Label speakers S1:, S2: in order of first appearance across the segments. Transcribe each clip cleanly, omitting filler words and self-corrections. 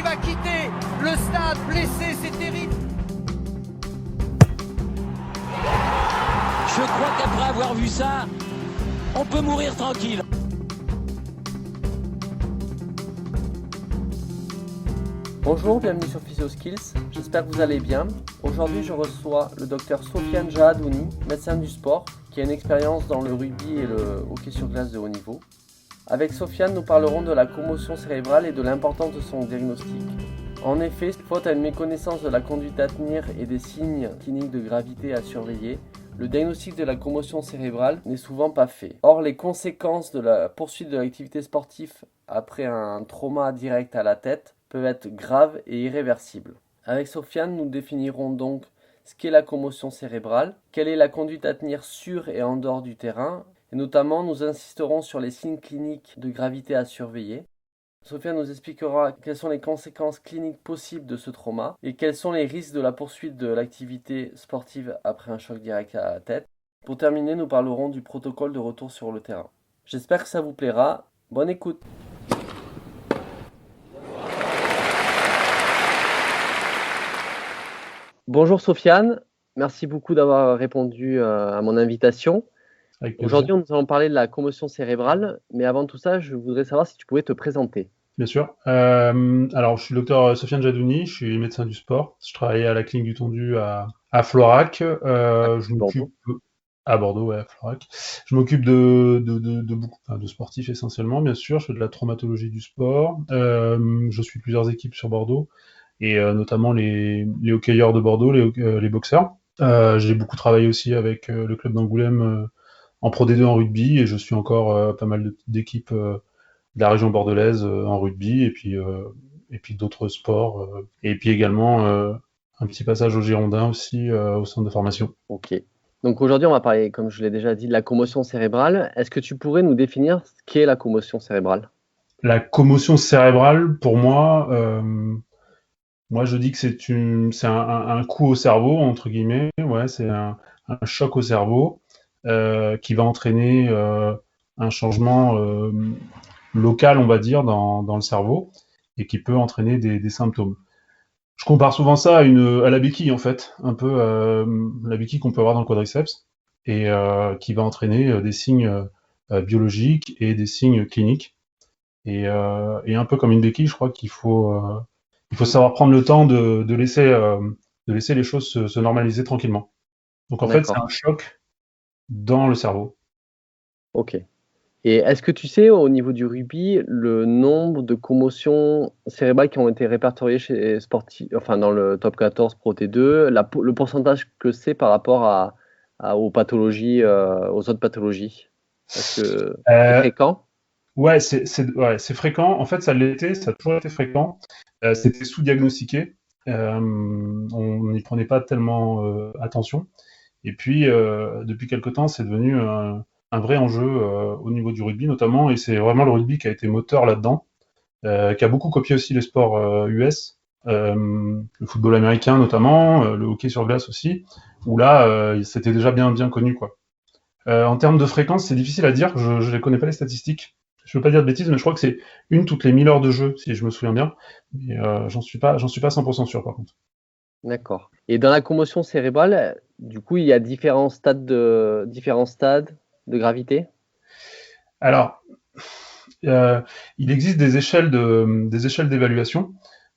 S1: va quitter le stade blessé, c'est terrible.
S2: Je crois qu'après avoir vu ça, on peut mourir tranquille.
S3: Bonjour, bienvenue sur PhysioSkills, j'espère que vous allez bien. Aujourd'hui je reçois le docteur Sofiane Jahadouni, médecin du sport, qui a une expérience dans le rugby et le hockey sur glace de haut niveau. Avec Sofiane, nous parlerons de la commotion cérébrale et de l'importance de son diagnostic. En effet, faute à une méconnaissance de la conduite à tenir et des signes cliniques de gravité à surveiller, le diagnostic de la commotion cérébrale n'est souvent pas fait. Or, les conséquences de la poursuite de l'activité sportive après un trauma direct à la tête peuvent être graves et irréversibles. Avec Sofiane, nous définirons donc ce qu'est la commotion cérébrale, quelle est la conduite à tenir sur et en dehors du terrain, et notamment nous insisterons sur les signes cliniques de gravité à surveiller. Sofiane nous expliquera quelles sont les conséquences cliniques possibles de ce trauma et quels sont les risques de la poursuite de l'activité sportive après un choc direct à la tête. Pour terminer, nous parlerons du protocole de retour sur le terrain. J'espère que ça vous plaira. Bonne écoute! Bonjour Sofiane, merci beaucoup d'avoir répondu à mon invitation. Aujourd'hui, nous allons parler de la commotion cérébrale, mais avant tout ça, je voudrais savoir si tu pouvais te présenter.
S4: Bien sûr. Alors, je suis le docteur Sofiane Jahadouni, je suis médecin du sport. Je travaille à la clinique du Tondu à Florac. Je m'occupe à Bordeaux, ouais, à Florac. Je m'occupe de beaucoup, enfin, de sportifs essentiellement, bien sûr. Je fais de la traumatologie du sport. Je suis plusieurs équipes sur Bordeaux et notamment les hockeyeurs de Bordeaux, les boxeurs. J'ai beaucoup travaillé aussi avec le club d'Angoulême en Pro D2 en rugby et je suis encore pas mal d'équipes de la région bordelaise en rugby et puis d'autres sports et puis également un petit passage au Girondin aussi au centre de formation.
S3: Ok. Donc aujourd'hui, on va parler, comme je l'ai déjà dit, de la commotion cérébrale. Est-ce que tu pourrais nous définir ce qu'est la commotion cérébrale?
S4: La commotion cérébrale, pour moi, moi je dis que c'est un coup au cerveau entre guillemets. Ouais, c'est un choc au cerveau qui va entraîner un changement local, on va dire, dans le cerveau et qui peut entraîner des symptômes. Je compare souvent ça à la béquille, en fait, un peu la béquille qu'on peut avoir dans le quadriceps et qui va entraîner des signes biologiques et des signes cliniques. Et un peu comme une béquille, je crois il faut savoir prendre le temps de laisser les choses se normaliser tranquillement. Donc en fait, c'est un choc dans le cerveau.
S3: Ok. Et est-ce que tu sais, au niveau du rugby, le nombre de commotions cérébrales qui ont été répertoriées chez les sportifs, enfin dans le top 14 Pro T2, le pourcentage que c'est par rapport aux pathologies, aux autres pathologies? Est-ce que c'est fréquent?
S4: Ouais, c'est fréquent. En fait, ça l'était, ça a toujours été fréquent. C'était sous-diagnostiqué. On n'y prenait pas tellement attention. Et puis, depuis quelque temps, c'est devenu un vrai enjeu au niveau du rugby notamment, et c'est vraiment le rugby qui a été moteur là-dedans, qui a beaucoup copié aussi les sports US, le football américain notamment, le hockey sur glace aussi, où là, c'était déjà bien connu, quoi. En termes de fréquence, c'est difficile à dire, je ne connais pas les statistiques. Je ne veux pas dire de bêtises, mais je crois que c'est une toutes les 1000 heures de jeu, si je me souviens bien. Mais j'en suis pas 100% sûr, par contre.
S3: D'accord. Et dans la commotion cérébrale, du coup, il y a différents stades de gravité?
S4: Alors, il existe des échelles d'évaluation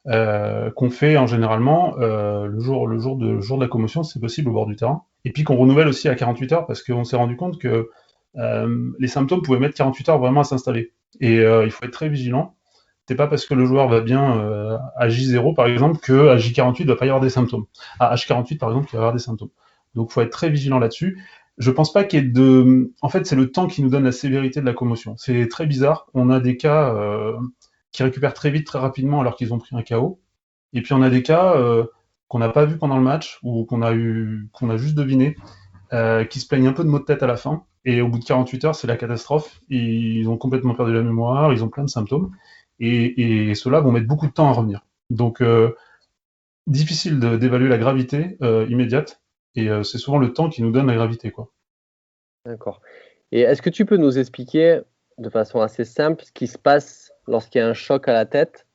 S4: qu'on fait en généralement le jour de la commotion, si c'est possible, au bord du terrain. Et puis qu'on renouvelle aussi à 48 heures parce qu'on s'est rendu compte que les symptômes pouvaient mettre 48 heures vraiment à s'installer. Et il faut être très vigilant. C'est pas parce que le joueur va bien à J0 par exemple que à J48 il va pas y avoir des symptômes. À H48 par exemple il va y avoir des symptômes. Donc il faut être très vigilant là-dessus. Je pense pas qu'il y ait de. En fait, c'est le temps qui nous donne la sévérité de la commotion. C'est très bizarre. On a des cas qui récupèrent très vite, très rapidement, alors qu'ils ont pris un KO. Et puis on a des cas qu'on n'a pas vu pendant le match ou qu'on a juste deviné, qui se plaignent un peu de maux de tête à la fin. Et au bout de 48 heures, c'est la catastrophe. Ils ont complètement perdu la mémoire, ils ont plein de symptômes. Et ceux-là vont mettre beaucoup de temps à revenir. Donc, difficile d'évaluer la gravité immédiate. Et c'est souvent le temps qui nous donne la gravité, quoi.
S3: D'accord. Et est-ce que tu peux nous expliquer de façon assez simple ce qui se passe lorsqu'il y a un choc à la tête?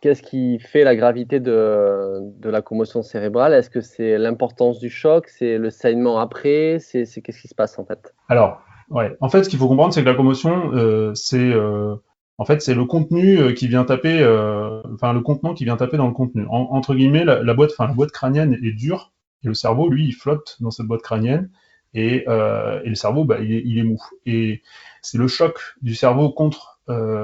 S3: qu'est-ce qui fait la gravité de la commotion cérébrale? Est-ce que c'est l'importance du choc? C'est le saignement après? Qu'est-ce qui se passe en fait?
S4: Alors, ouais. En fait, ce qu'il faut comprendre, c'est que la commotion, en fait, c'est le contenu qui vient taper, enfin le contenant qui vient taper dans le contenu. Entre guillemets, la boîte, enfin la boîte crânienne est dure et le cerveau, lui, il flotte dans cette boîte crânienne et le cerveau, bah, il est mou. Et c'est le choc du cerveau contre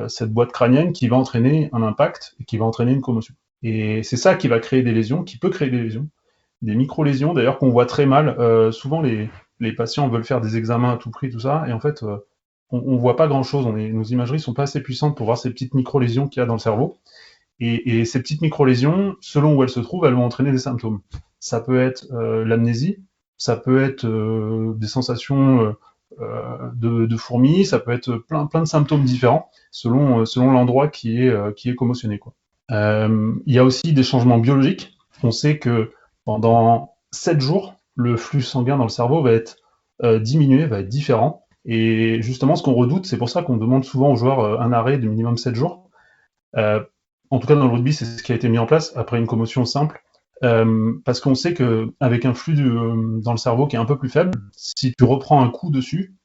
S4: cette boîte crânienne qui va entraîner un impact et qui va entraîner une commotion. Et c'est ça qui va créer des lésions, qui peut créer des lésions, des micro-lésions d'ailleurs qu'on voit très mal. Souvent les patients veulent faire des examens à tout prix, tout ça, et en fait, on voit pas grand-chose. Nos imageries sont pas assez puissantes pour voir ces petites micro-lésions qu'il y a dans le cerveau. Et ces petites micro-lésions, selon où elles se trouvent, elles vont entraîner des symptômes. Ça peut être l'amnésie, ça peut être des sensations de fourmis, ça peut être plein de symptômes différents selon l'endroit qui est commotionné, quoi. Il y a aussi des changements biologiques. On sait que pendant 7 jours, le flux sanguin dans le cerveau va être diminué, va être différent. Et justement, ce qu'on redoute, c'est pour ça qu'on demande souvent aux joueurs un arrêt de minimum 7 jours. En tout cas, dans le rugby, c'est ce qui a été mis en place après une commotion simple. Parce qu'on sait qu'avec un flux dans le cerveau qui est un peu plus faible, si tu reprends un coup dessus,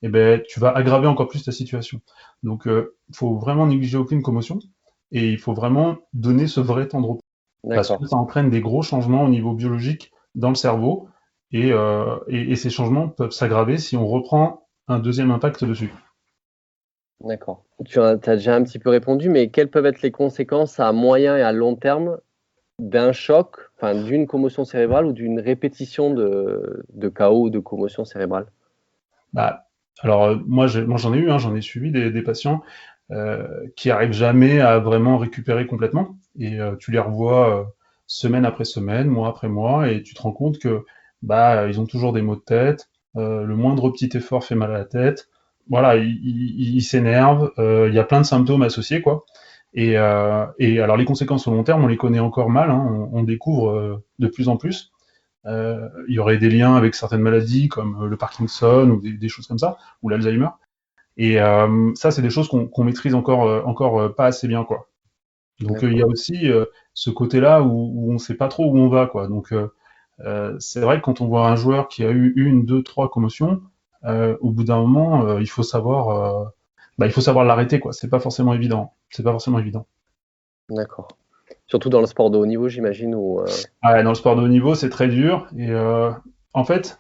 S4: eh ben, tu vas aggraver encore plus ta situation. Donc, il faut vraiment négliger aucune commotion et il faut vraiment donner ce vrai temps de repos. Parce
S3: D'accord.
S4: que ça entraîne des gros changements au niveau biologique dans le cerveau et ces changements peuvent s'aggraver si on reprend un deuxième impact dessus.
S3: D'accord. Tu as déjà un petit peu répondu, mais quelles peuvent être les conséquences à moyen et à long terme d'un choc, enfin d'une commotion cérébrale ou d'une répétition de KO ou de commotion cérébrale?
S4: Bah, alors, moi j'en ai eu, hein, j'en ai suivi des patients qui arrivent jamais à vraiment récupérer complètement. Et tu les revois semaine après semaine, mois après mois, et tu te rends compte que bah ils ont toujours des maux de tête, le moindre petit effort fait mal à la tête. Voilà, ils s'énervent, il y a plein de symptômes associés, quoi. Et alors les conséquences au long terme, on les connaît encore mal, hein, on découvre de plus en plus. Il y aurait des liens avec certaines maladies comme le Parkinson ou des choses comme ça, ou l'Alzheimer. Et ça, c'est des choses qu'on maîtrise encore pas assez bien, quoi. Donc il y a aussi ce côté-là où on sait pas trop où on va, quoi. Donc c'est vrai que quand on voit un joueur qui a eu une, deux, trois commotions, au bout d'un moment, il faut savoir l'arrêter, quoi. C'est pas forcément évident. C'est pas forcément évident.
S3: D'accord. Surtout dans le sport de haut niveau, j'imagine, où
S4: Ah ouais, dans le sport de haut niveau, c'est très dur. Et en fait,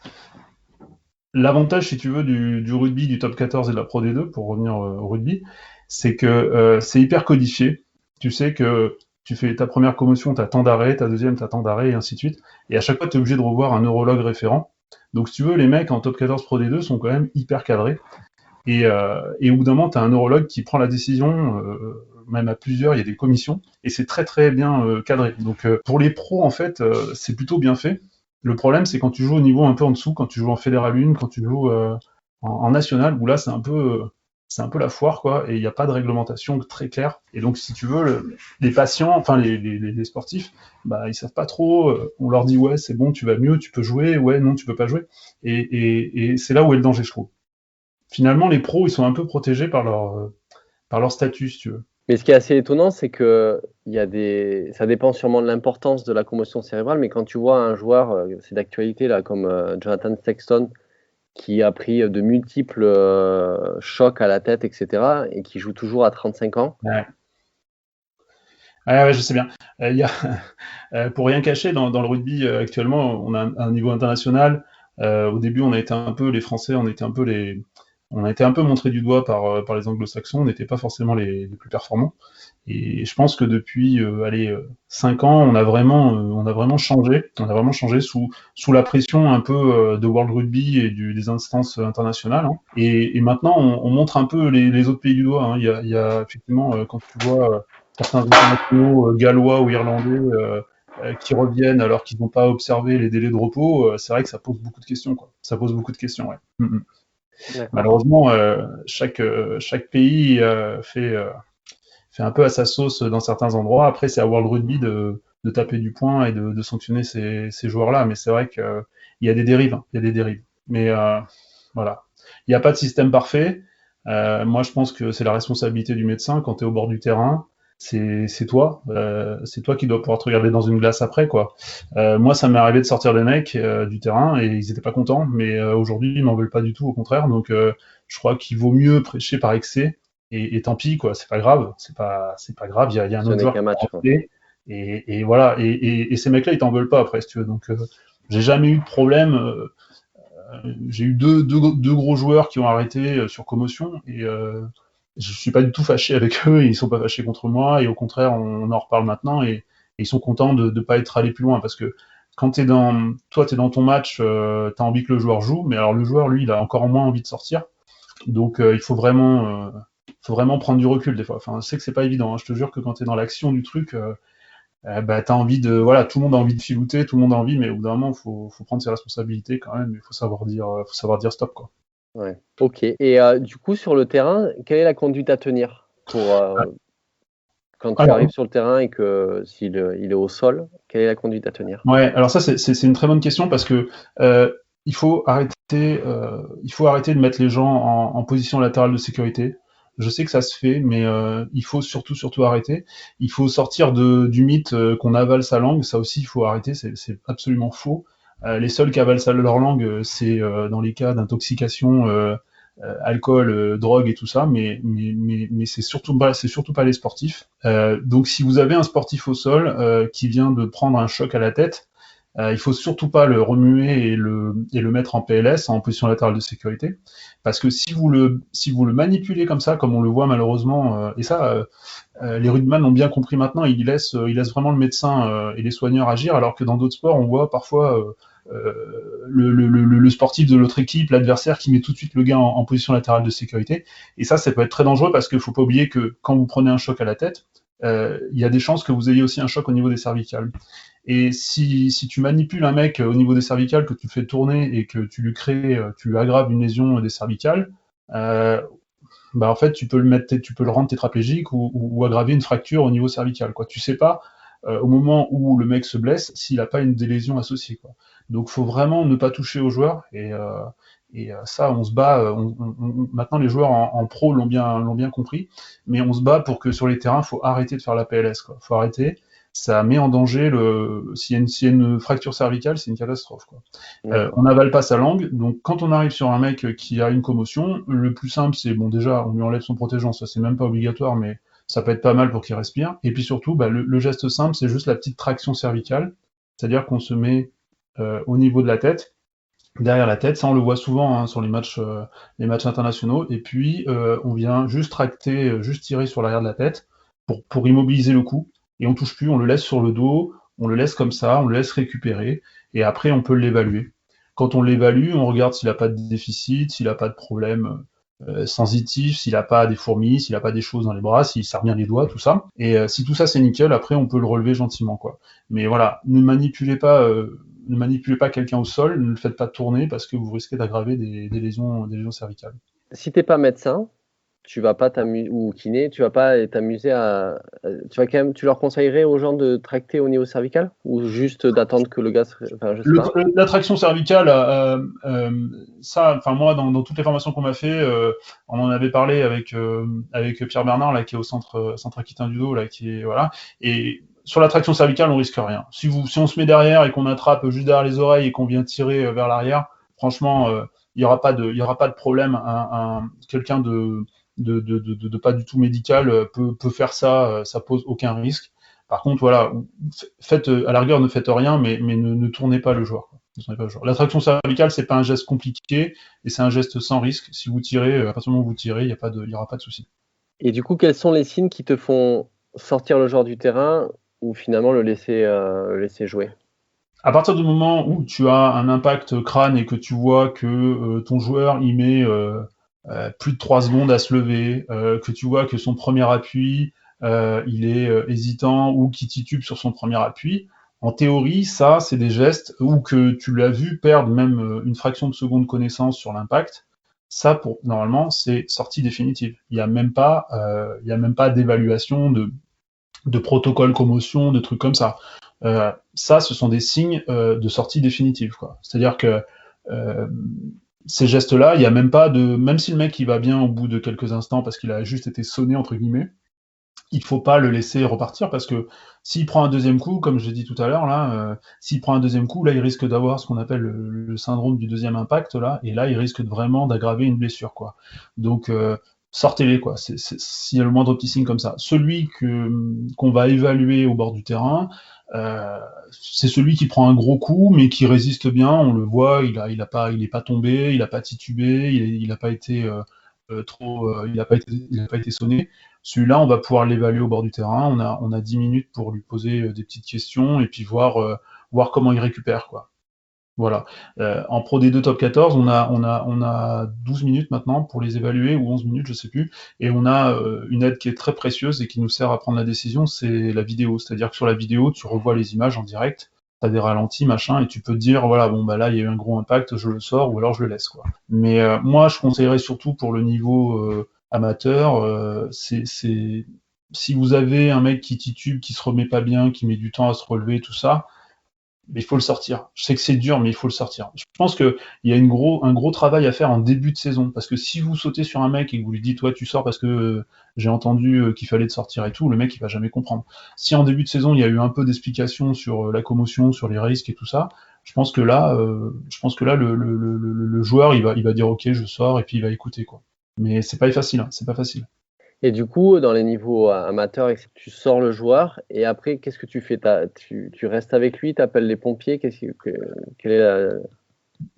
S4: l'avantage, si tu veux, du rugby, du top 14 et de la Pro D2, pour revenir au rugby, c'est que c'est hyper codifié. Tu sais que tu fais ta première commotion, tu as tant d'arrêts, ta deuxième, tu as tant d'arrêts, et ainsi de suite. Et à chaque fois, tu es obligé de revoir un neurologue référent. Donc, si tu veux, les mecs en top 14 Pro D2 sont quand même hyper cadrés. Et au bout d'un moment, tu as un neurologue qui prend la décision, même à plusieurs, il y a des commissions, et c'est très très bien cadré. Donc pour les pros, en fait, c'est plutôt bien fait. Le problème, c'est quand tu joues au niveau un peu en dessous, quand tu joues en Fédéral 1, quand tu joues en national, où là, c'est un peu la foire, quoi, et il n'y a pas de réglementation très claire. Et donc, si tu veux, les patients, enfin les sportifs, bah ils savent pas trop. On leur dit ouais, c'est bon, tu vas mieux, tu peux jouer. Ouais, non, tu peux pas jouer. Et c'est là où est le danger, je trouve. Finalement, les pros, ils sont un peu protégés par leur statut, si tu veux.
S3: mais ce qui est assez étonnant, c'est que ça dépend sûrement de l'importance de la commotion cérébrale, mais quand tu vois un joueur, c'est d'actualité là, comme Jonathan Sexton, qui a pris de multiples chocs à la tête, etc., et qui joue toujours à 35 ans.
S4: Ouais. Ouais, je sais bien. Il y a, pour rien cacher, dans le rugby actuellement, on a un niveau international. Au début, les Français, on a été un peu montrés du doigt par les Anglo-Saxons. On n'était pas forcément les plus performants. Et je pense que depuis 5 ans, on a vraiment changé. On a vraiment changé sous la pression un peu de World Rugby et des instances internationales, hein. Et maintenant, on montre un peu les autres pays du doigt, hein. Il y a effectivement, quand tu vois certains internationaux gallois ou irlandais qui reviennent alors qu'ils n'ont pas observé les délais de repos, c'est vrai que ça pose beaucoup de questions, quoi. Ça pose beaucoup de questions, ouais. Malheureusement, chaque pays fait un peu à sa sauce dans certains endroits. Après, c'est à World Rugby de taper du poing et de sanctionner ces joueurs-là. Mais c'est vrai qu'il y a des dérives, hein. Il y a des dérives. Mais voilà. Il n'y a pas de système parfait. Moi, je pense que c'est la responsabilité du médecin quand tu es au bord du terrain. c'est toi, qui dois pouvoir te regarder dans une glace après, quoi. Moi, ça m'est arrivé de sortir des mecs du terrain et ils étaient pas contents, mais aujourd'hui, ils m'en veulent pas du tout, au contraire. Donc, je crois qu'il vaut mieux prêcher par excès et tant pis, quoi. C'est pas grave, c'est pas grave. Il y a un
S3: Ce
S4: autre
S3: n'est
S4: joueur
S3: qu'un
S4: qui
S3: match,
S4: va
S3: quoi.
S4: rentrer et voilà. Et ces mecs-là, ils t'en veulent pas après, si tu veux. Donc, j'ai jamais eu de problème. J'ai eu deux gros joueurs qui ont arrêté sur commotion et je suis pas du tout fâché avec eux, et ils sont pas fâchés contre moi et au contraire on en reparle maintenant et ils sont contents de pas être allés plus loin parce que quand t'es dans ton match, t'as envie que le joueur joue, mais alors le joueur lui il a encore moins envie de sortir, donc faut vraiment prendre du recul des fois. Enfin, je sais que c'est pas évident, hein. Je te jure que quand t'es dans l'action du truc, bah, t'as envie de, voilà, tout le monde a envie de filouter, tout le monde a envie, mais au bout d'un moment, faut prendre ses responsabilités quand même, il faut savoir dire stop, quoi.
S3: Ouais. Ok. Et du coup, sur le terrain, quelle est la conduite à tenir pour quand tu arrives
S4: Alors,
S3: sur le terrain et que s'il il est au sol, quelle est la conduite à tenir?
S4: ouais, alors ça, c'est une très bonne question parce que il faut arrêter de mettre les gens en position latérale de sécurité. Je sais que ça se fait, mais il faut surtout arrêter. Il faut sortir du mythe qu'on avale sa langue. Ça aussi, il faut arrêter. C'est absolument faux. Les seuls qui avalent leur langue, c'est dans les cas d'intoxication, alcool, drogue et tout ça, mais c'est surtout pas les sportifs. Donc, si vous avez un sportif au sol qui vient de prendre un choc à la tête, il faut surtout pas le remuer et le mettre en PLS, en position latérale de sécurité, parce que si vous le manipulez comme ça, comme on le voit malheureusement, et ça, les rugbyman l'ont bien compris maintenant, ils laissent vraiment le médecin et les soigneurs agir, alors que dans d'autres sports, on voit parfois le sportif de l'autre équipe, l'adversaire, qui met tout de suite le gars en position latérale de sécurité. Et ça peut être très dangereux parce qu'il faut pas oublier que quand vous prenez un choc à la tête, il y a des chances que vous ayez aussi un choc au niveau des cervicales. Et si tu manipules un mec au niveau des cervicales, que tu le fais tourner et que tu lui aggraves une lésion des cervicales, euh, bah en fait tu peux le rendre tétraplégique ou aggraver une fracture au niveau cervical, quoi. Tu sais pas au moment où le mec se blesse s'il n'a pas une des lésions associées, quoi. Donc faut vraiment ne pas toucher aux joueurs et ça on se bat. Maintenant les joueurs en pro l'ont bien compris, mais on se bat pour que sur les terrains faut arrêter de faire la PLS, quoi. Faut arrêter. Ça met en danger s'il y a une fracture cervicale, c'est une catastrophe, quoi.
S3: D'accord.
S4: On n'avale pas sa langue, donc quand on arrive sur un mec qui a une commotion, le plus simple c'est, bon, déjà on lui enlève son protégeant, ça c'est même pas obligatoire, mais ça peut être pas mal pour qu'il respire. Et puis surtout, bah, le geste simple, c'est juste la petite traction cervicale, c'est-à-dire qu'on se met au niveau de la tête, derrière la tête, ça on le voit souvent, hein, sur les matchs internationaux, et puis on vient juste tracter, juste tirer sur l'arrière de la tête pour immobiliser le cou, et on touche plus, on le laisse sur le dos, on le laisse comme ça, on le laisse récupérer, et après on peut l'évaluer. Quand on l'évalue, on regarde s'il n'a pas de déficit, s'il n'a pas de problème sensitif, s'il n'a pas des fourmis, s'il n'a pas des choses dans les bras, s'il serre bien les doigts, tout ça. Et si tout ça c'est nickel, après on peut le relever gentiment, quoi. Mais voilà, ne manipulez pas quelqu'un au sol, ne le faites pas tourner parce que vous risquez d'aggraver des lésions cervicales.
S3: Si t'es pas médecin, tu vas pas t'amuser ou kiné, tu vas pas t'amuser tu vas quand même, tu leur conseillerais aux gens de tracter au niveau cervical ou juste d'attendre que le gars enfin, je sais pas.
S4: La traction cervicale, ça, enfin moi, dans toutes les formations qu'on m'a fait, on en avait parlé avec Pierre Bernard là, qui est au centre Aquitain du dos là, qui est voilà. Et sur la traction cervicale, on risque rien. Si on se met derrière et qu'on attrape juste derrière les oreilles et qu'on vient tirer vers l'arrière, franchement, il y aura pas de problème. Quelqu'un de pas du tout médical peut faire ça, ça pose aucun risque. Par contre, voilà, faites, à la rigueur, ne faites rien, mais ne tournez pas le joueur, quoi. Ne tournez pas le joueur. La traction cervicale, c'est pas un geste compliqué et c'est un geste sans risque. Si vous tirez, à partir du moment où vous tirez, il y aura pas de souci.
S3: Et du coup, quels sont les signes qui te font sortir le joueur du terrain ou finalement le laisser jouer?
S4: À partir du moment où tu as un impact crâne et que tu vois que ton joueur il met plus de 3 secondes à se lever, que tu vois que son premier appui il est hésitant ou qu'il titube sur son premier appui, en théorie, ça c'est des gestes où que tu l'as vu perdre même une fraction de seconde connaissance sur l'impact. Ça, normalement, c'est sortie définitive. Il y a même pas d'évaluation de protocole commotion, de trucs comme ça. Ça, ce sont des signes de sortie définitive, quoi. C'est-à-dire que euh, ces gestes-là, il y a même pas même si le mec il va bien au bout de quelques instants parce qu'il a juste été sonné entre guillemets, il faut pas le laisser repartir parce que s'il prend un deuxième coup, comme je l'ai dit tout à l'heure, là, s'il prend un deuxième coup, là, il risque d'avoir ce qu'on appelle le syndrome du deuxième impact, là, et là, il risque vraiment d'aggraver une blessure, quoi. Donc, sortez-les, quoi. S'il y a le moindre petit signe comme ça. Celui qu'on va évaluer au bord du terrain, euh, c'est celui qui prend un gros coup, mais qui résiste bien. On le voit, il est pas tombé, il a pas titubé, il a pas été il a pas été sonné. Celui-là, on va pouvoir l'évaluer au bord du terrain. On a 10 minutes pour lui poser des petites questions et puis voir comment il récupère, quoi. Voilà. En Pro D2 Top 14, on a 12 minutes maintenant pour les évaluer, ou 11 minutes, je sais plus. Et on a une aide qui est très précieuse et qui nous sert à prendre la décision, c'est la vidéo. C'est-à-dire que sur la vidéo, tu revois les images en direct, tu as des ralentis, machin, et tu peux te dire, voilà, bon, bah là, il y a eu un gros impact, je le sors, ou alors je le laisse, quoi. Mais moi, je conseillerais surtout pour le niveau amateur, si vous avez un mec qui titube, qui se remet pas bien, qui met du temps à se relever, tout ça, mais il faut le sortir. Je sais que c'est dur, mais il faut le sortir. Je pense qu'il y a un gros travail à faire en début de saison, parce que si vous sautez sur un mec et que vous lui dites, toi, tu sors parce que j'ai entendu qu'il fallait te sortir et tout, le mec, il va jamais comprendre. Si en début de saison, il y a eu un peu d'explication sur la commotion, sur les risques et tout ça, je pense que là, le joueur, il va dire, ok, je sors, et puis il va écouter, quoi. Mais c'est pas facile, hein, c'est pas facile.
S3: Et du coup, dans les niveaux amateurs, tu sors le joueur et après, qu'est-ce que tu fais? Tu restes avec lui, tu appelles les pompiers, quelle est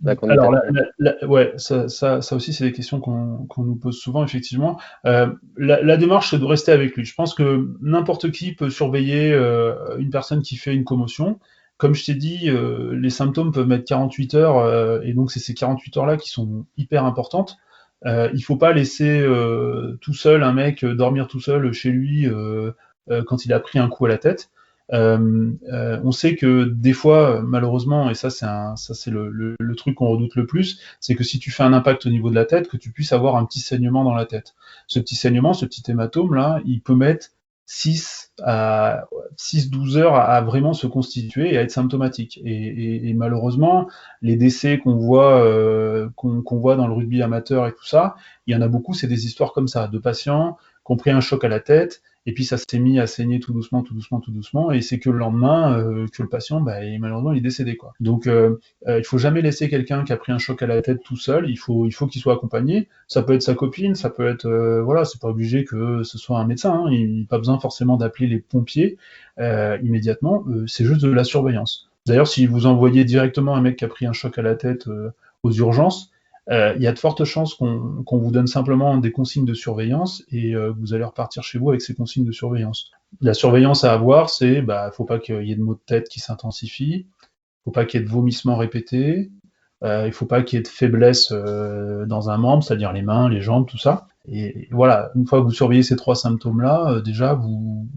S3: la conduite à
S4: Alors,
S3: tenir?
S4: ouais, ça aussi, c'est des questions qu'on nous pose souvent, effectivement. La démarche, c'est de rester avec lui. Je pense que n'importe qui peut surveiller une personne qui fait une commotion. Comme je t'ai dit, les symptômes peuvent mettre 48 heures, et donc c'est ces 48 heures-là qui sont hyper importantes. Il faut pas laisser tout seul un mec dormir tout seul chez lui quand il a pris un coup à la tête. On sait que des fois, malheureusement, et ça c'est le truc qu'on redoute le plus, c'est que si tu fais un impact au niveau de la tête, que tu puisses avoir un petit saignement dans la tête. Ce petit saignement, ce petit hématome là, il peut mettre 6 12 heures à vraiment se constituer et à être symptomatique. Et malheureusement, les décès qu'on voit dans le rugby amateur et tout ça, il y en a beaucoup, c'est des histoires comme ça, de patients qui ont pris un choc à la tête, et puis ça s'est mis à saigner tout doucement, tout doucement, tout doucement, et c'est que le lendemain que le patient, bah, malheureusement, il est décédé, quoi. Donc, il faut jamais laisser quelqu'un qui a pris un choc à la tête tout seul. Il faut qu'il soit accompagné. Ça peut être sa copine, ça peut être, voilà, c'est pas obligé que ce soit un médecin. Hein. Il n'a pas besoin forcément d'appeler les pompiers immédiatement. C'est juste de la surveillance. D'ailleurs, si vous envoyez directement un mec qui a pris un choc à la tête aux urgences, il y a de fortes chances qu'on vous donne simplement des consignes de surveillance et vous allez repartir chez vous avec ces consignes de surveillance. La surveillance à avoir, c'est, bah, faut pas qu'il y ait de maux de tête qui s'intensifient, faut pas qu'il y ait de vomissements répétés, il faut pas qu'il y ait de faiblesse dans un membre, c'est-à-dire les mains, les jambes, tout ça. Et voilà, une fois que vous surveillez ces trois symptômes-là, déjà, vous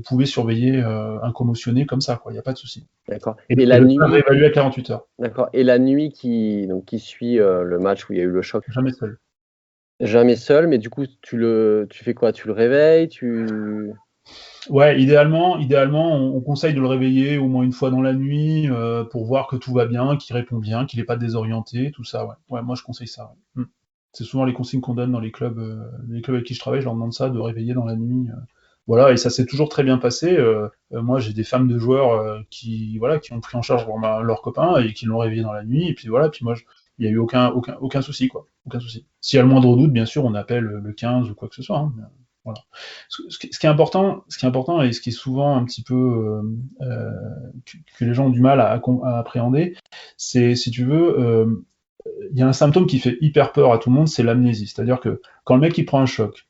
S4: pouvez surveiller un commotionné comme ça, quoi. Il n'y a pas de souci.
S3: D'accord.
S4: Et
S3: Et la
S4: le
S3: nuit,
S4: faire réévaluer à 48 heures.
S3: d'accord. Et la nuit qui suit le match où il y a eu le choc,
S4: Jamais seul.
S3: jamais seul, mais du coup, tu fais quoi? Tu le réveilles,
S4: Ouais, idéalement, on conseille de le réveiller au moins une fois dans la nuit pour voir que tout va bien, qu'il répond bien, qu'il n'est pas désorienté, tout ça. Ouais, ouais, moi je conseille ça. Ouais. C'est souvent les consignes qu'on donne dans les clubs avec qui je travaille. Je leur demande ça, de réveiller dans la nuit. Voilà, et ça s'est toujours très bien passé. Moi, j'ai des femmes de joueurs qui ont pris en charge leurs copains et qui l'ont réveillé dans la nuit. Et puis voilà, puis moi, il n'y a eu aucun souci, quoi. Aucun souci. S'il y a le moindre doute, bien sûr, on appelle le 15 ou quoi que ce soit. Hein. Voilà. Ce qui est important et ce qui est souvent un petit peu que les gens ont du mal à appréhender, c'est, si tu veux, il y a un symptôme qui fait hyper peur à tout le monde, c'est l'amnésie. C'est-à-dire que quand le mec il prend un choc,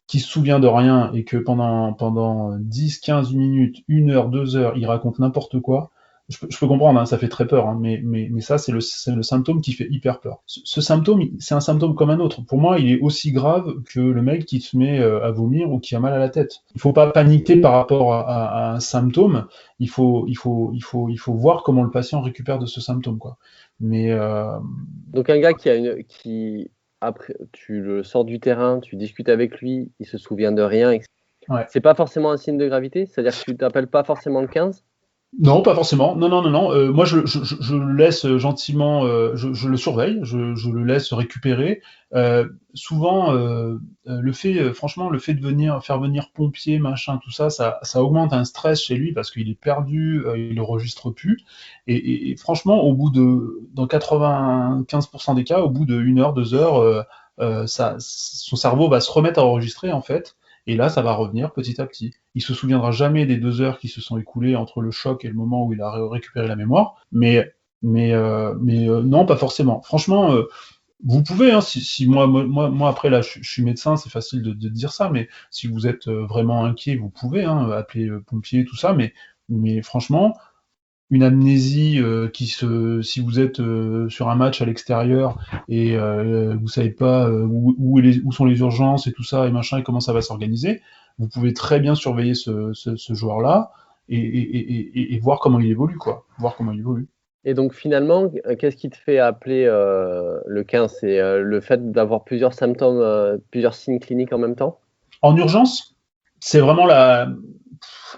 S4: qui se souvient de rien et que pendant 10, 15 minutes, 1 heure, 2 heures, il raconte n'importe quoi, je peux comprendre, hein, ça fait très peur, hein, mais ça, c'est le symptôme qui fait hyper peur. Ce symptôme, c'est un symptôme comme un autre. Pour moi, il est aussi grave que le mec qui se met à vomir ou qui a mal à la tête. Il faut pas paniquer par rapport à un symptôme. Il faut voir comment le patient récupère de ce symptôme, quoi. Mais
S3: Donc un gars qui après tu le sors du terrain, tu discutes avec lui, il se souvient de rien,
S4: ouais.
S3: c'est pas forcément un signe de gravité? C'est-à-dire que tu t'appelles pas forcément le 15?
S4: Non, pas forcément. Non, non, non, non. Moi, je le laisse gentiment, je le surveille, je le laisse récupérer. Souvent, franchement, le fait de faire venir pompier, machin, tout ça, ça augmente un stress chez lui parce qu'il est perdu, il enregistre plus. Et franchement, dans 95% des cas, au bout de 1 heure, 2 heures, son cerveau va se remettre à enregistrer en fait. Et là, ça va revenir petit à petit. Il se souviendra jamais des 2 heures qui se sont écoulées entre le choc et le moment où il a récupéré la mémoire, mais non, pas forcément. Franchement, vous pouvez, hein, si moi après là, je suis médecin, c'est facile de dire ça, mais si vous êtes vraiment inquiet, vous pouvez hein, appeler pompier, tout ça, mais franchement, une amnésie si vous êtes sur un match à l'extérieur et vous savez pas où sont les urgences et tout ça et machin et comment ça va s'organiser, vous pouvez très bien surveiller ce joueur-là et voir comment il évolue, quoi. Voir comment il évolue.
S3: Et donc finalement, qu'est-ce qui te fait appeler le 15? C'est le fait d'avoir plusieurs symptômes, plusieurs signes cliniques en même temps?
S4: En urgence, c'est vraiment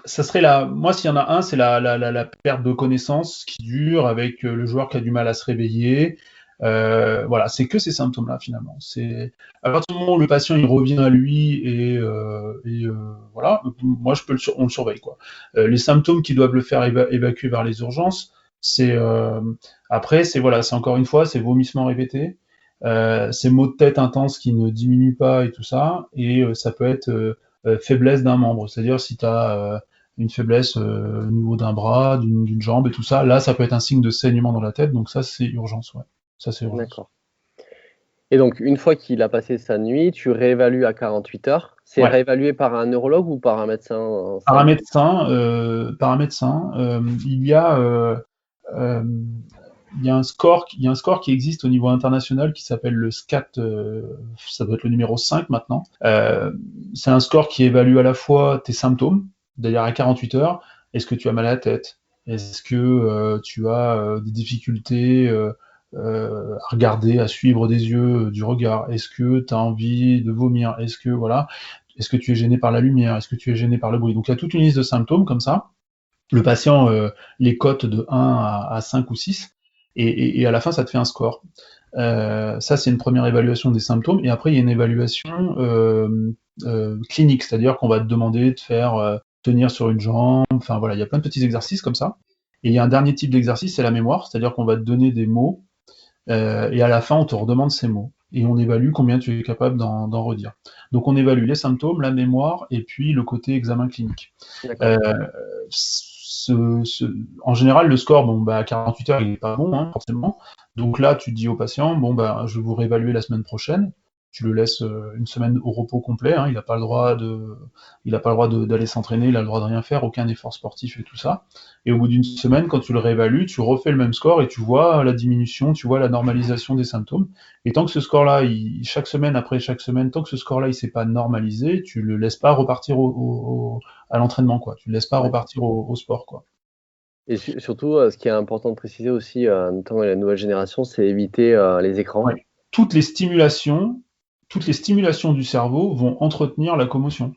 S4: ça serait moi, s'il y en a un, c'est la perte de connaissance qui dure avec le joueur qui a du mal à se réveiller. Voilà, c'est que ces symptômes-là finalement. C'est à partir du moment où le patient il revient à lui et voilà, moi on le surveille quoi. Les symptômes qui doivent le faire évacuer vers les urgences, c'est après c'est voilà, c'est encore une fois, c'est vomissements répétés, c'est maux de tête intenses qui ne diminuent pas et tout ça, et ça peut être faiblesse d'un membre, c'est-à-dire si tu as une faiblesse au niveau d'un bras, d'une jambe et tout ça, là ça peut être un signe de saignement dans la tête, donc ça c'est urgence, ouais. Ça c'est urgence.
S3: D'accord. Et donc, une fois qu'il a passé sa nuit, tu réévalues à 48 heures. C'est
S4: Ouais.
S3: réévalué par un neurologue ou par un médecin
S4: Par un médecin, il y a un score qui existe au niveau international qui s'appelle le SCAT, ça doit être le numéro 5 maintenant. C'est un score qui évalue à la fois tes symptômes, c'est-à-dire à 48 heures, est-ce que tu as mal à la tête? Est-ce que tu as des difficultés à regarder, à suivre des yeux, du regard? Est-ce que tu as envie de vomir? Est-ce que tu es gêné par la lumière? Est-ce que tu es gêné par le bruit? Donc il y a toute une liste de symptômes comme ça. Le patient les cote de 1 à 5 ou 6, et à la fin, ça te fait un score. Ça, c'est une première évaluation des symptômes, et après, il y a une évaluation clinique, c'est-à-dire qu'on va te demander de faire tenir sur une jambe, enfin voilà, il y a plein de petits exercices comme ça. Et il y a un dernier type d'exercice, c'est la mémoire, c'est-à-dire qu'on va te donner des mots, et à la fin, on te redemande ces mots. Et on évalue combien tu es capable d'en redire. Donc on évalue les symptômes, la mémoire, et puis le côté examen clinique. En général, le score, à 48 heures, il n'est pas bon, hein, forcément. Donc là, tu dis au patient, je vais vous réévaluer la semaine prochaine. Tu le laisses une semaine au repos complet, hein, il n'a pas le droit d'aller s'entraîner, il a le droit de rien faire, aucun effort sportif et tout ça. Et au bout d'une semaine, quand tu le réévalues, tu refais le même score et tu vois la diminution, tu vois la normalisation des symptômes. Et tant que ce score-là, chaque semaine après chaque semaine, tant que ce score-là, il s'est pas normalisé, tu le laisses pas repartir à l'entraînement, quoi. Tu le laisses pas repartir au sport, quoi.
S3: Et surtout, ce qui est important de préciser aussi, notamment la nouvelle génération, c'est éviter les écrans.
S4: Ouais. Toutes les stimulations du cerveau vont entretenir la commotion.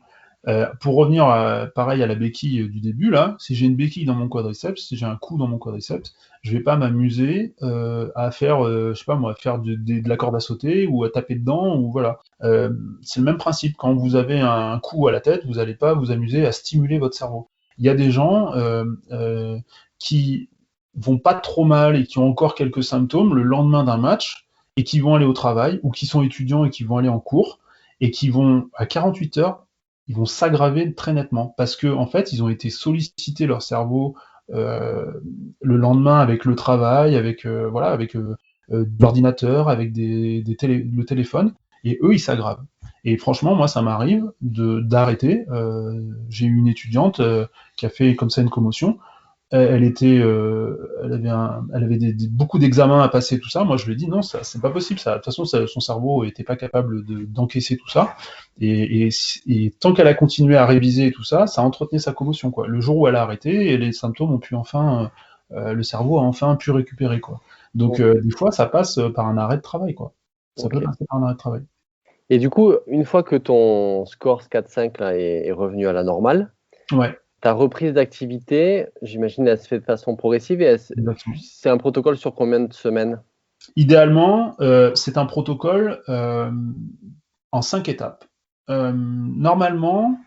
S4: Pour revenir pareil à la béquille du début, là, si j'ai une béquille dans mon quadriceps, si j'ai un coup dans mon quadriceps, je vais pas m'amuser à faire, je sais pas moi, faire de la corde à sauter ou à taper dedans, ou voilà. C'est le même principe. Quand vous avez un coup à la tête, vous n'allez pas vous amuser à stimuler votre cerveau. Il y a des gens qui vont pas trop mal et qui ont encore quelques symptômes le lendemain d'un match et qui vont aller au travail, ou qui sont étudiants et qui vont aller en cours, et qui vont, à 48 heures, ils vont s'aggraver très nettement, parce que en fait, ils ont été sollicités leur cerveau le lendemain avec le travail, avec l'ordinateur, avec le téléphone, et eux, ils s'aggravent. Et franchement, moi, ça m'arrive d'arrêter. J'ai eu une étudiante qui a fait comme ça une commotion. Elle avait beaucoup d'examens à passer, tout ça. Moi, je lui ai dit non, ça, c'est pas possible. Ça, de toute façon, son cerveau était pas capable d'encaisser tout ça. Et tant qu'elle a continué à réviser tout ça, ça entretenait sa commotion, quoi. Le jour où elle a arrêté, les symptômes ont pu le cerveau a enfin pu récupérer, quoi. Donc, des fois, ça passe par un arrêt de travail, quoi. Ça peut passer par un arrêt de travail.
S3: Et du coup, une fois que ton score 4-5 là, est revenu à la normale,
S4: ouais.
S3: Ta reprise d'activité, j'imagine, elle se fait de façon progressive et
S4: Exactement.
S3: c'est un protocole sur combien de semaines?
S4: Idéalement, c'est un protocole en 5 étapes. Normalement,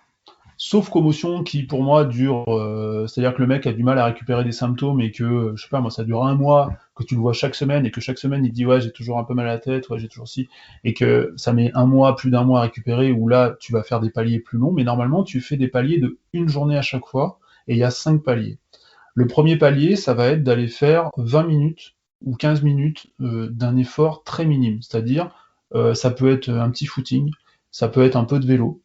S4: sauf commotion qui pour moi dure, c'est-à-dire que le mec a du mal à récupérer des symptômes et que, je sais pas moi, ça dure un mois, que tu le vois chaque semaine et que chaque semaine il dit ouais j'ai toujours un peu mal à la tête, ouais j'ai toujours ci, et que ça met un mois, plus d'un mois à récupérer, où là tu vas faire des paliers plus longs, mais normalement tu fais des paliers de une journée à chaque fois et il y a 5 paliers. Le premier palier, ça va être d'aller faire 20 minutes ou 15 minutes d'un effort très minime, c'est-à-dire ça peut être un petit footing, ça peut être un peu de vélo,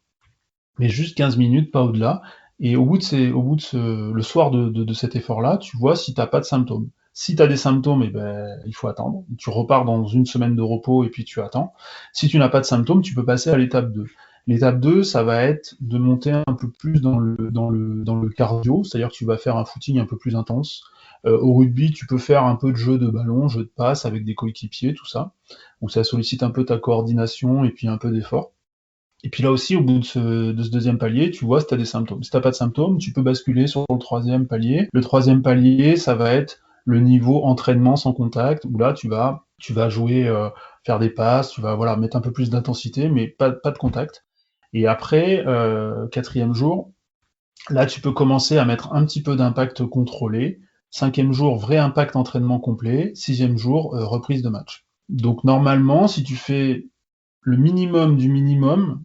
S4: mais juste 15 minutes, pas au-delà. Et le soir de cet effort-là, tu vois si t'as pas de symptômes. Si tu as des symptômes, eh ben, il faut attendre. Tu repars dans une semaine de repos et puis tu attends. Si tu n'as pas de symptômes, tu peux passer à l'étape 2. L'étape 2, ça va être de monter un peu plus dans le cardio, c'est-à-dire que tu vas faire un footing un peu plus intense. Au rugby, tu peux faire un peu de jeu de ballon, jeu de passe avec des coéquipiers, tout ça, où ça sollicite un peu ta coordination et puis un peu d'effort. Et puis là aussi, au bout de ce deuxième palier, tu vois si tu as des symptômes. Si tu n'as pas de symptômes, tu peux basculer sur le troisième palier. Le troisième palier, ça va être le niveau entraînement sans contact, où là, tu vas jouer, faire des passes, tu vas voilà, mettre un peu plus d'intensité, mais pas de contact. Et après, quatrième jour, là, tu peux commencer à mettre un petit peu d'impact contrôlé. Cinquième jour, vrai impact entraînement complet. Sixième jour, reprise de match. Donc normalement, si tu fais le minimum du minimum,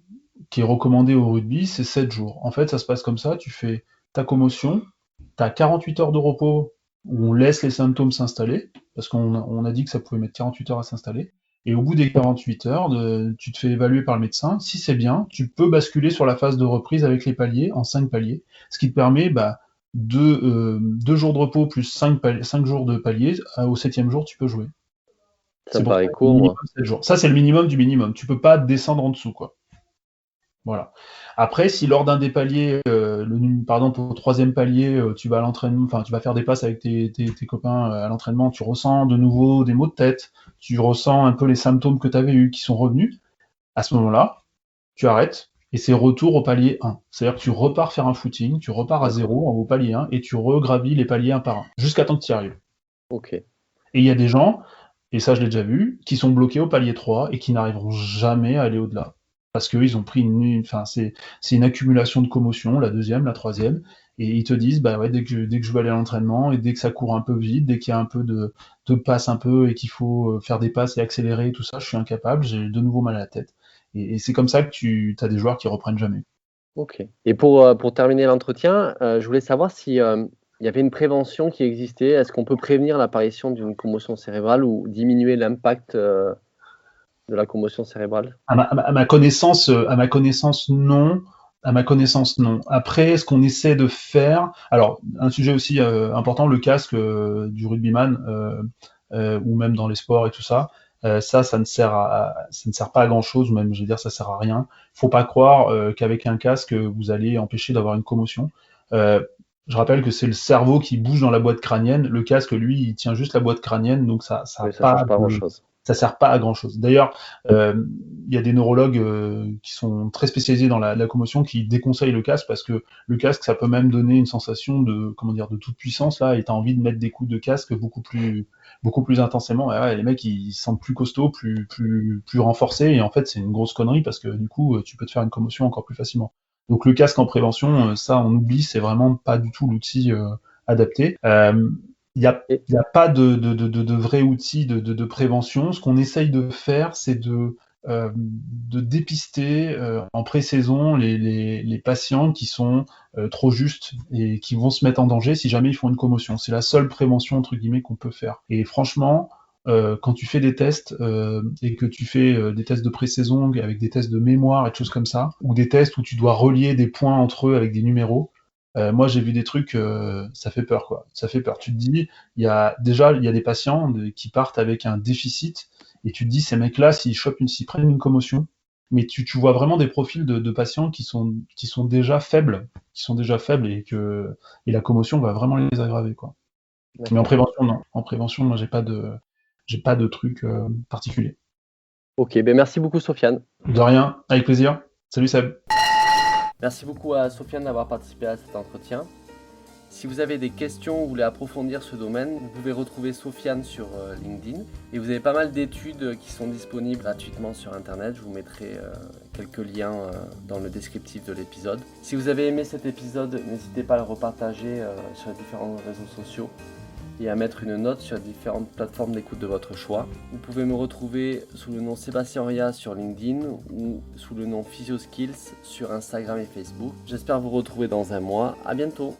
S4: qui est recommandé au rugby, c'est 7 jours. En fait, ça se passe comme ça, tu fais ta commotion, tu as 48 heures de repos où on laisse les symptômes s'installer, parce qu'on a dit que ça pouvait mettre 48 heures à s'installer, et au bout des 48 heures, tu te fais évaluer par le médecin. Si c'est bien, tu peux basculer sur la phase de reprise avec les paliers, en 5 paliers, ce qui te permet deux jours de repos plus 5 jours de paliers, au 7e jour, tu peux jouer.
S3: Ça
S4: C'est
S3: me
S4: pour ça
S3: paraît
S4: que
S3: court,
S4: minimum
S3: moi.
S4: 7 jours. Ça, c'est le minimum du minimum. Tu peux pas descendre en dessous, quoi. Voilà. Après, si lors d'un des paliers, par exemple au troisième palier, tu vas à l'entraînement, enfin tu vas faire des passes avec tes copains à l'entraînement, tu ressens de nouveau des maux de tête, tu ressens un peu les symptômes que tu avais eus qui sont revenus, à ce moment-là, tu arrêtes et c'est retour au palier 1. C'est-à-dire que tu repars faire un footing, tu repars à zéro au palier 1 et tu regravis les paliers un par un, jusqu'à temps que tu y arrives.
S3: Ok.
S4: Et il y a des gens, et ça je l'ai déjà vu, qui sont bloqués au palier 3 et qui n'arriveront jamais à aller au-delà. Parce qu'eux, ils ont pris c'est une accumulation de commotion, la deuxième, la troisième, et ils te disent, bah ouais, dès que je veux aller à l'entraînement, et dès que ça court un peu vite, dès qu'il y a un peu de passe un peu, et qu'il faut faire des passes et accélérer, tout ça, je suis incapable, j'ai de nouveau mal à la tête. Et c'est comme ça que tu as des joueurs qui reprennent jamais.
S3: Ok. Et pour terminer l'entretien, je voulais savoir si il y avait une prévention qui existait. Est-ce qu'on peut prévenir l'apparition d'une commotion cérébrale ou diminuer l'impact de la commotion cérébrale?
S4: À ma connaissance, non. À ma connaissance, non. Après, ce qu'on essaie de faire, alors un sujet aussi important, le casque du rugbyman ou même dans les sports et tout ça, ça ne sert pas à grand chose, ou même, je veux dire, ça sert à rien. Faut pas croire qu'avec un casque vous allez empêcher d'avoir une commotion. Euh, je rappelle que c'est le cerveau qui bouge dans la boîte crânienne. Le casque, lui, il tient juste la boîte crânienne, donc ça a
S3: Oui, ça
S4: pas
S3: change pas grand-chose.
S4: ça sert pas à grand chose. D'ailleurs, il y a des neurologues qui sont très spécialisés dans la commotion qui déconseillent le casque parce que le casque, ça peut même donner une sensation de toute puissance là, et t'as envie de mettre des coups de casque beaucoup plus intensément. Et ouais, les mecs, ils se sentent plus costauds, plus renforcés, et en fait, c'est une grosse connerie parce que du coup, tu peux te faire une commotion encore plus facilement. Donc le casque en prévention, ça, on oublie, c'est vraiment pas du tout l'outil adapté. Il n'y a,
S3: Et
S4: y a pas de vrai outil de prévention. Ce qu'on essaye de faire, c'est de dépister en pré-saison les patients qui sont trop justes et qui vont se mettre en danger si jamais ils font une commotion. C'est la seule prévention entre guillemets qu'on peut faire. Et franchement, quand tu fais des tests et que tu fais des tests de pré-saison avec des tests de mémoire et des choses comme ça, ou des tests où tu dois relier des points entre eux avec des numéros, moi, j'ai vu des trucs, ça fait peur, quoi. Ça fait peur. Tu te dis, il y a des patients qui partent avec un déficit, et tu te dis, ces mecs-là, s'ils prennent une commotion, mais tu vois vraiment des profils de patients qui sont déjà faibles, et la commotion va vraiment les aggraver, quoi. Mais en
S3: d'accord.
S4: prévention, non. En prévention, moi, j'ai pas de truc particulier.
S3: Ok, ben merci beaucoup Sofiane.
S4: De rien, avec plaisir. Salut Seb.
S3: Merci beaucoup à Sofiane d'avoir participé à cet entretien. Si vous avez des questions ou voulez approfondir ce domaine, vous pouvez retrouver Sofiane sur LinkedIn. Et vous avez pas mal d'études qui sont disponibles gratuitement sur Internet. Je vous mettrai quelques liens dans le descriptif de l'épisode. Si vous avez aimé cet épisode, n'hésitez pas à le repartager sur les différents réseaux sociaux et à mettre une note sur différentes plateformes d'écoute de votre choix. Vous pouvez me retrouver sous le nom Sébastien Oria sur LinkedIn ou sous le nom PhysioSkills sur Instagram et Facebook. J'espère vous retrouver dans un mois. À bientôt.